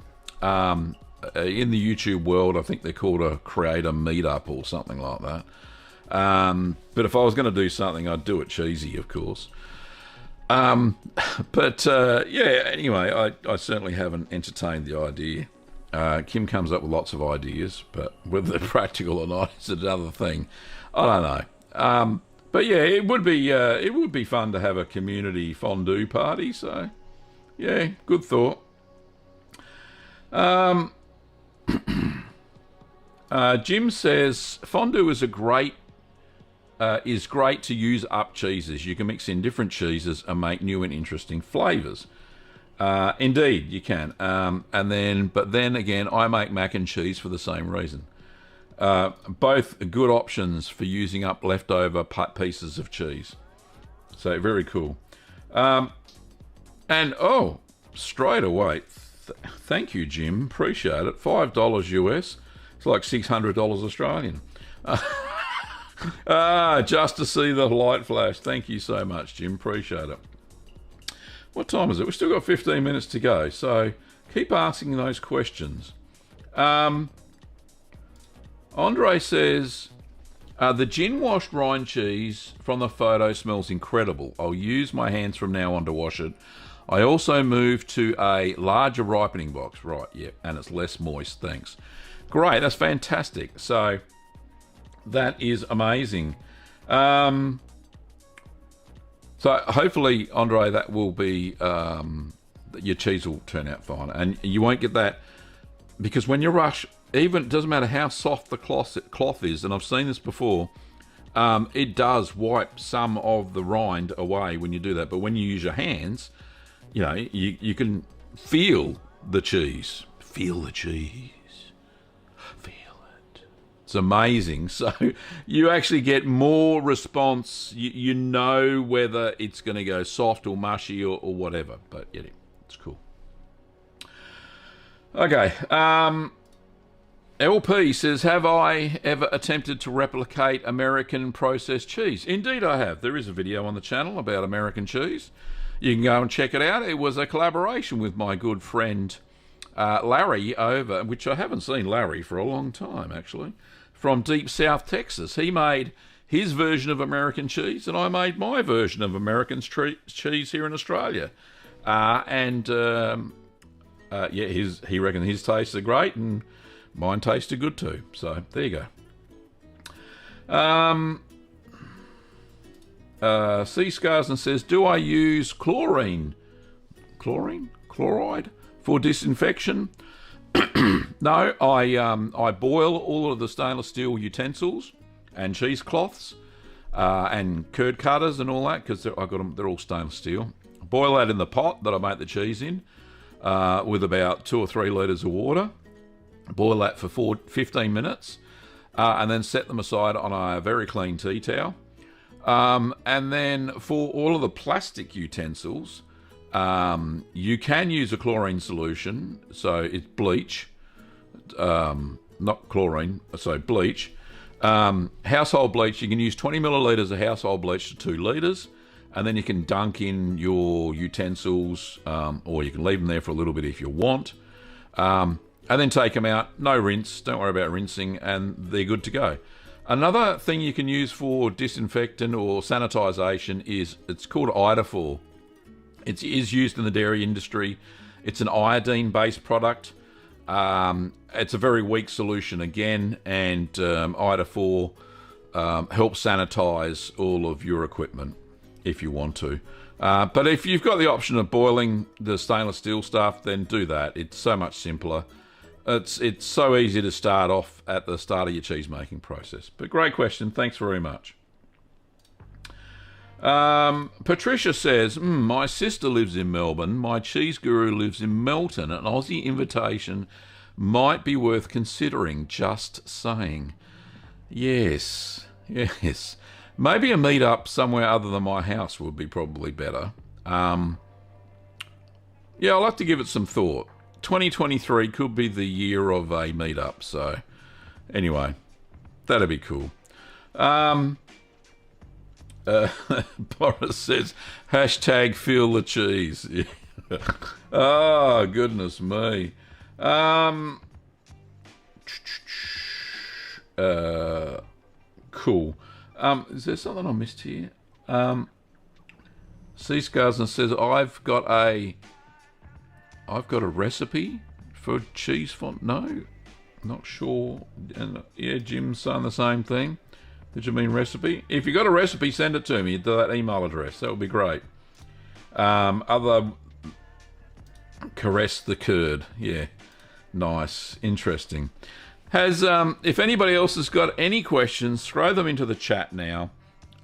In the YouTube world, I think they're called a creator meetup or something like that. But if I was going to do something, I'd do it cheesy, of course. Yeah, anyway, I certainly haven't entertained the idea. Kim comes up with lots of ideas, but whether they're practical or not is another thing. I don't know. But yeah, it would be fun to have a community fondue party. So yeah, good thought. Jim says fondue is great to use up cheeses. You can mix in different cheeses and make new and interesting flavours. Indeed, you can. But then again, I make mac and cheese for the same reason. Both good options for using up leftover pieces of cheese. So very cool. Straight away, thank you, Jim. Appreciate it. $5 US. It's like $600 Australian. Just to see the light flash. Thank you so much, Jim. Appreciate it. What time is it? We've still got 15 minutes to go, so keep asking those questions. Andre says, the gin-washed rind cheese from the photo smells incredible. I'll use my hands from now on to wash it. I also moved to a larger ripening box. Right, yeah, and it's less moist, thanks. Great, that's fantastic. So, that is amazing. So, hopefully, Andre, that will be... your cheese will turn out fine. And you won't get that... Because when you rush... Even, it doesn't matter how soft the cloth is, and I've seen this before, it does wipe some of the rind away when you do that. But when you use your hands... You know, you can feel the cheese. Feel the cheese. Feel it. It's amazing. So you actually get more response. You know whether it's going to go soft or mushy or whatever. But yeah, it's cool. Okay. LP says, have I ever attempted to replicate American processed cheese? Indeed I have. There is a video on the channel about American cheese. You can go and check it out. It was a collaboration with my good friend Larry over, which I haven't seen Larry for a long time, actually, from deep South Texas. He made his version of American cheese, and I made my version of American cheese here in Australia. He reckoned his tastes are great, and mine tasted good too. So there you go. C. Scarsden says, do I use chloride for disinfection? No, I boil all of the stainless steel utensils and cheesecloths and curd cutters and all that, because they're all stainless steel. Boil that in the pot that I make the cheese in with about 2 or 3 litres of water. Boil that for 15 minutes and then set them aside on a very clean tea towel. And then for all of the plastic utensils, you can use a chlorine solution. So it's bleach, not chlorine, so bleach. Household bleach, you can use 20 millilitres of household bleach to 2 litres. And then you can dunk in your utensils, or you can leave them there for a little bit if you want. And then take them out, no rinse, don't worry about rinsing, and they're good to go. Another thing you can use for disinfectant or sanitisation is, it's called Iodophor. It is used in the dairy industry. It's an iodine-based product. It's a very weak solution again, and Iodophor helps sanitise all of your equipment if you want to. But if you've got the option of boiling the stainless steel stuff, then do that. It's so much simpler. It's so easy to start off at the start of your cheese making process. But great question. Thanks very much. Patricia says, my sister lives in Melbourne. My cheese guru lives in Melton. An Aussie invitation might be worth considering, just saying. Yes. Maybe a meet-up somewhere other than my house would be probably better. I'll have to give it some thought. 2023 could be the year of a meet-up, so anyway, that'd be cool. Boris says, #feel the cheese. Oh, goodness me. Cool. Is there something I missed here? C. Scarsden says, I've got a recipe for cheese font. No, not sure. And yeah, Jim's saying the same thing. Did you mean recipe? If you got a recipe, send it to me to that email address. That would be great. Other caress the curd. Yeah, nice, interesting. If anybody else has got any questions, throw them into the chat now.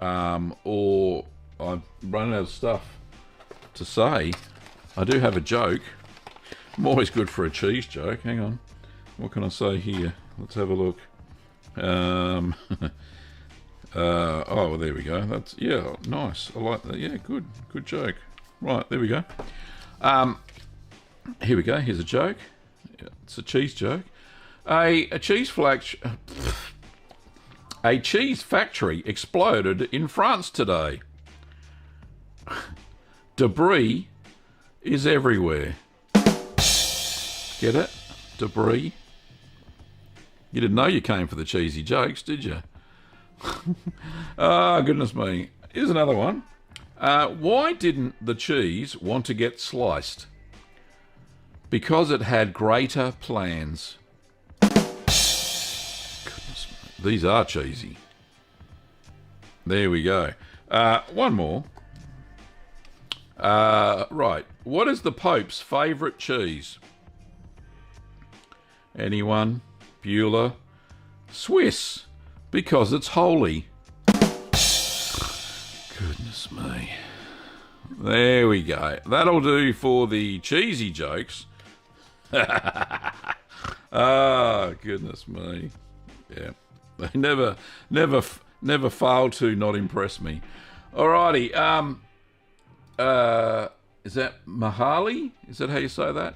Or I've run out of stuff to say. I do have a joke. I'm always good for a cheese joke. Hang on. What can I say here? Let's have a look. Oh, well, there we go. That's, yeah, nice. I like that. Yeah, good joke. Right, there we go. Here we go. Here's a joke. It's a cheese joke. A cheese factory exploded in France today. Debris is everywhere. Get it? Debris. You didn't know you came for the cheesy jokes, did you? Oh, goodness me. Here's another one. Why didn't the cheese want to get sliced? Because it had greater plans. Goodness me. These are cheesy. There we go. One more. Right. What is the Pope's favourite cheese? Anyone? Bueller? Swiss. Because it's holy. Goodness me. There we go. That'll do for the cheesy jokes. Oh, goodness me. Yeah. They never fail to not impress me. Alrighty. Is that Mahali? Is that how you say that?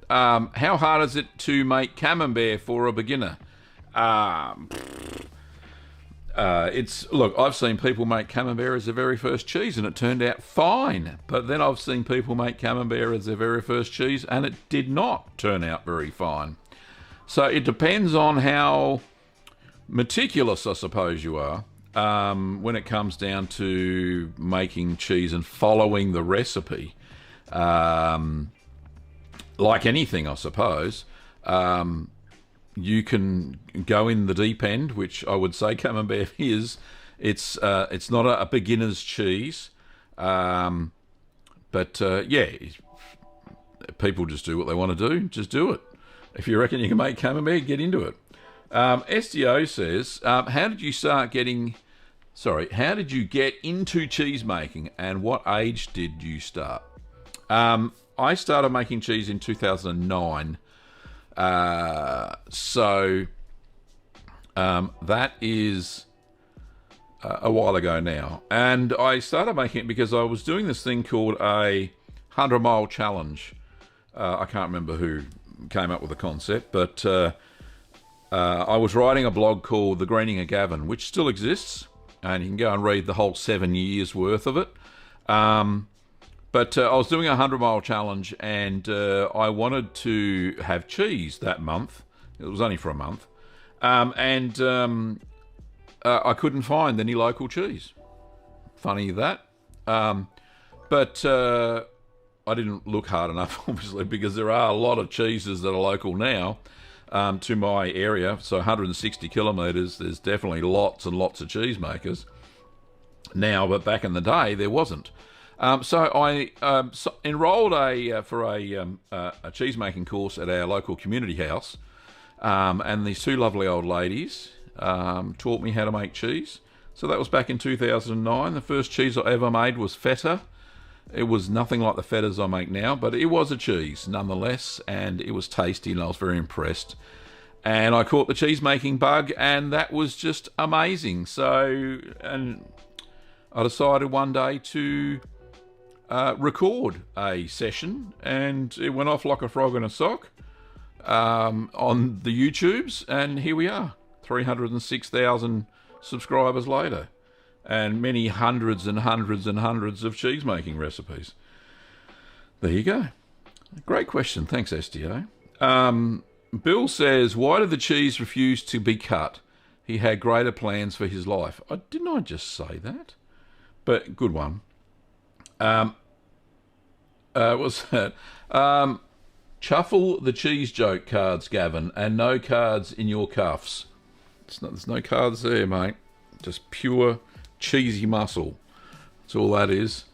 How hard is it to make camembert for a beginner? Look, I've seen people make camembert as their very first cheese and it turned out fine. But then I've seen people make camembert as their very first cheese and it did not turn out very fine. So it depends on how meticulous, I suppose, you are when it comes down to making cheese and following the recipe. Like anything, I suppose. You can go in the deep end, which I would say camembert is. It's not a beginner's cheese, yeah, people just do what they want to do. Just do it. If you reckon you can make camembert, get into it. SDO says, how did you get into cheese making, and what age did you start? I started making cheese in 2009. That is a while ago now. And I started making it because I was doing this thing called a 100-mile challenge. I can't remember who came up with the concept, but I was writing a blog called The Greening of Gavin, which still exists, and you can go and read the whole 7 years worth of it. But I was doing a 100-mile challenge, and I wanted to have cheese that month. It was only for a month. I couldn't find any local cheese. Funny that. But I didn't look hard enough, obviously, because there are a lot of cheeses that are local now to my area. So 160 kilometres, there's definitely lots and lots of cheesemakers now, but back in the day, there wasn't. So I enrolled for a cheese-making course at our local community house, and these two lovely old ladies taught me how to make cheese. So that was back in 2009. The first cheese I ever made was feta. It was nothing like the fetas I make now, but it was a cheese nonetheless, and it was tasty, and I was very impressed. And I caught the cheese-making bug, and that was just amazing. So, and I decided one day to record a session, and it went off like a frog in a sock on the YouTubes, and here we are, 306,000 subscribers later, and many hundreds and hundreds and hundreds of cheese making recipes. There you go. Great question. Thanks, STO. Bill says, why did the cheese refuse to be cut? He had greater plans for his life. Didn't I just say that? But good one. What's that? Shuffle the cheese joke cards, Gavin, and no cards in your cuffs. There's no cards there, mate. Just pure cheesy muscle. That's all that is.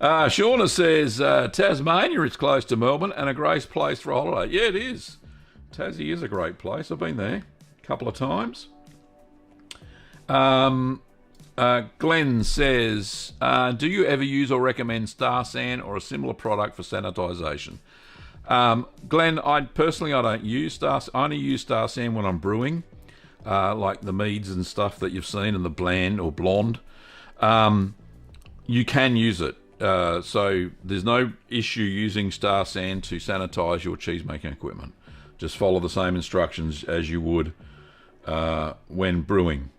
Shauna says, Tasmania is close to Melbourne and a great place for a holiday. Yeah, it is. Tassie is a great place. I've been there a couple of times. Glenn says, do you ever use or recommend Star San or a similar product for sanitisation? Glenn, I don't use Star. I only use Star San when I'm brewing, like the meads and stuff that you've seen, and the bland or blonde. You can use it. So there's no issue using Star San to sanitise your cheese making equipment. Just follow the same instructions as you would when brewing.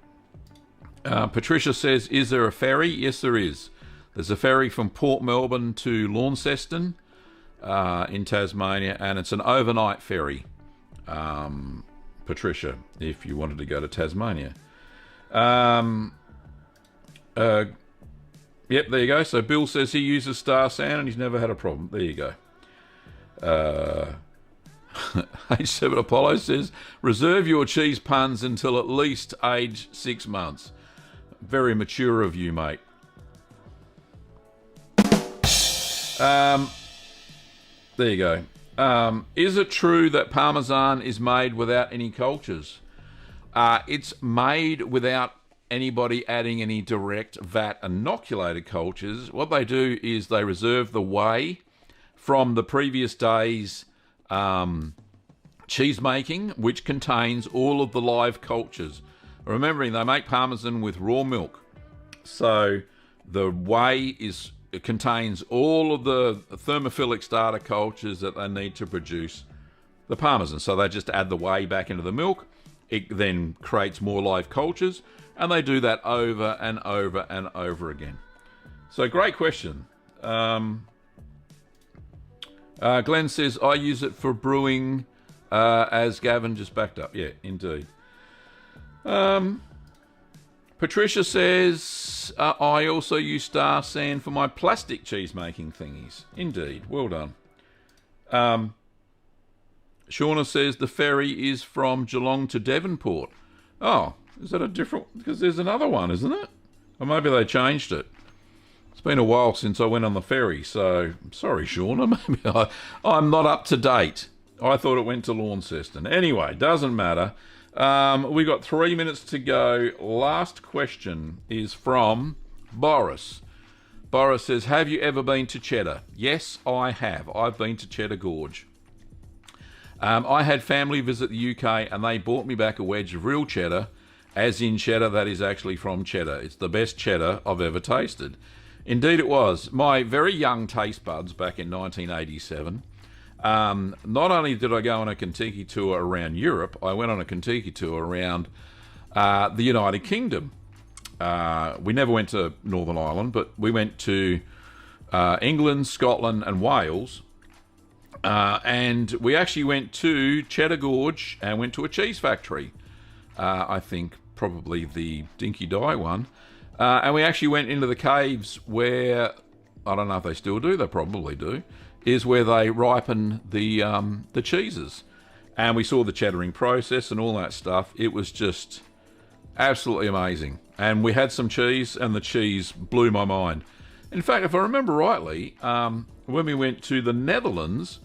Patricia says, is there a ferry? Yes, there is. There's a ferry from Port Melbourne to Launceston in Tasmania, and it's an overnight ferry, Patricia, if you wanted to go to Tasmania. Yep, there you go. So Bill says he uses Star San and he's never had a problem. There you go. H7 Apollo says, reserve your cheese puns until at least age 6 months. Very mature of you, mate. There you go. Is it true that Parmesan is made without any cultures? It's made without anybody adding any direct vat inoculated cultures. What they do is they reserve the whey from the previous day's cheese making, which contains all of the live cultures. Remembering they make Parmesan with raw milk, so the whey contains all of the thermophilic starter cultures that they need to produce the Parmesan. So they just add the whey back into the milk. It then creates more live cultures, and they do that over and over and over again. So great question. Glenn says, I use it for brewing, as Gavin just backed up. Yeah, indeed. Patricia says, I also use Star San for my plastic cheese making thingies. Indeed, well done. Shauna says the ferry is from Geelong to Devonport. Oh, is that a different? Because there's another one, isn't it? Or maybe they changed it. It's been a while since I went on the ferry, so sorry, Shauna. Maybe I'm not up to date. I thought it went to Launceston. Anyway, doesn't matter. We got 3 minutes to go. Last question is from Boris. Boris says, have you ever been to Cheddar? Yes, I have. I've been to Cheddar Gorge. I had family visit the UK and they bought me back a wedge of real cheddar, as in cheddar that is actually from cheddar. It's the best cheddar I've ever tasted. Indeed it was. My very young taste buds back in 1987, not only did I go on a Kentucky tour around Europe, I went on a Kentucky tour around the United Kingdom. We never went to Northern Ireland, but we went to England, Scotland and Wales. And we actually went to Cheddar Gorge and went to a cheese factory. I think probably the Dinky Dye one. And we actually went into the caves where, I don't know if they still do, they probably do, is where they ripen the cheeses. And we saw the cheddaring process and all that stuff. It was just absolutely amazing. And we had some cheese and the cheese blew my mind. In fact, if I remember rightly, when we went to the Netherlands,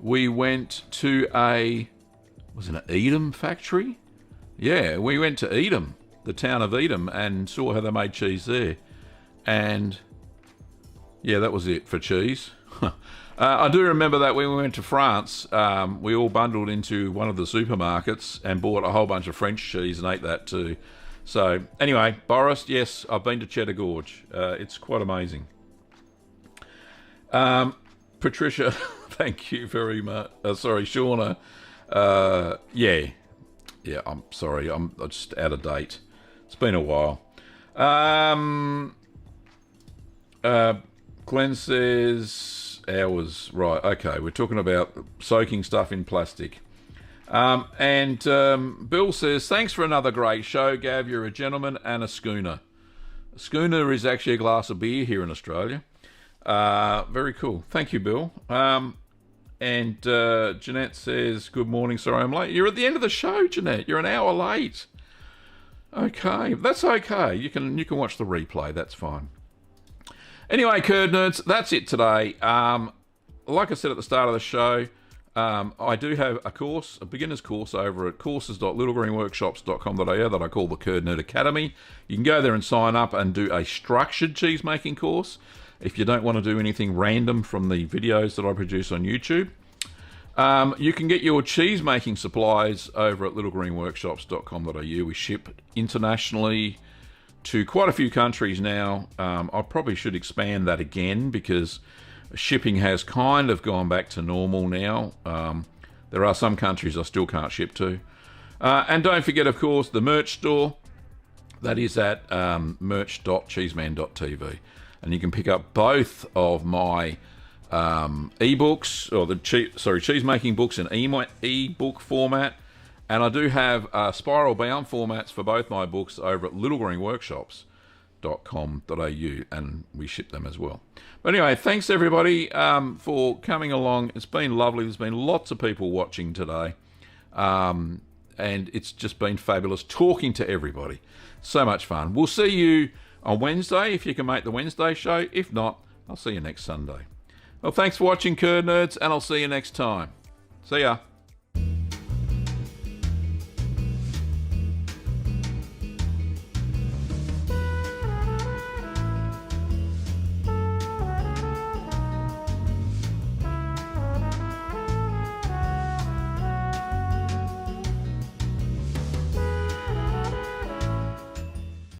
we went to was it an Edam factory? Yeah, we went to Edam, the town of Edam, and saw how they made cheese there. And yeah, that was it for cheese. I do remember that when we went to France, we all bundled into one of the supermarkets and bought a whole bunch of French cheese and ate that too. So anyway, Boris, yes, I've been to Cheddar Gorge. It's quite amazing. Patricia, thank you very much. Sorry, Shauna. Yeah, I'm sorry. I'm just out of date. It's been a while. Glenn says hours. Right, okay. We're talking about soaking stuff in plastic. And Bill says, thanks for another great show, Gav. You're a gentleman and a schooner. A schooner is actually a glass of beer here in Australia. Very cool. Thank you, Bill. And Jeanette says, good morning. Sorry I'm late. You're at the end of the show, Jeanette. You're an hour late. Okay. That's okay. You can watch the replay. That's fine. Anyway, Curd Nerds, that's it today. Like I said at the start of the show, I do have a course, a beginner's course over at courses.littlegreenworkshops.com.au that I call the Curd Nerd Academy. You can go there and sign up and do a structured cheese making course if you don't want to do anything random from the videos that I produce on YouTube. You can get your cheese making supplies over at littlegreenworkshops.com.au. We ship internationally to quite a few countries now. I probably should expand that again because shipping has kind of gone back to normal now. There are some countries I still can't ship to. And don't forget, of course, the merch store. That is at merch.cheeseman.tv. And you can pick up both of my ebooks, or the cheese making books in ebook format. And I do have spiral bound formats for both my books over at littlegreenworkshops.com.au, and we ship them as well. But anyway, thanks everybody for coming along. It's been lovely. There's been lots of people watching today. And it's just been fabulous talking to everybody. So much fun. We'll see you on Wednesday if you can make the Wednesday show. If not, I'll see you next Sunday. Well, thanks for watching, Curd Nerds, and I'll see you next time. See ya.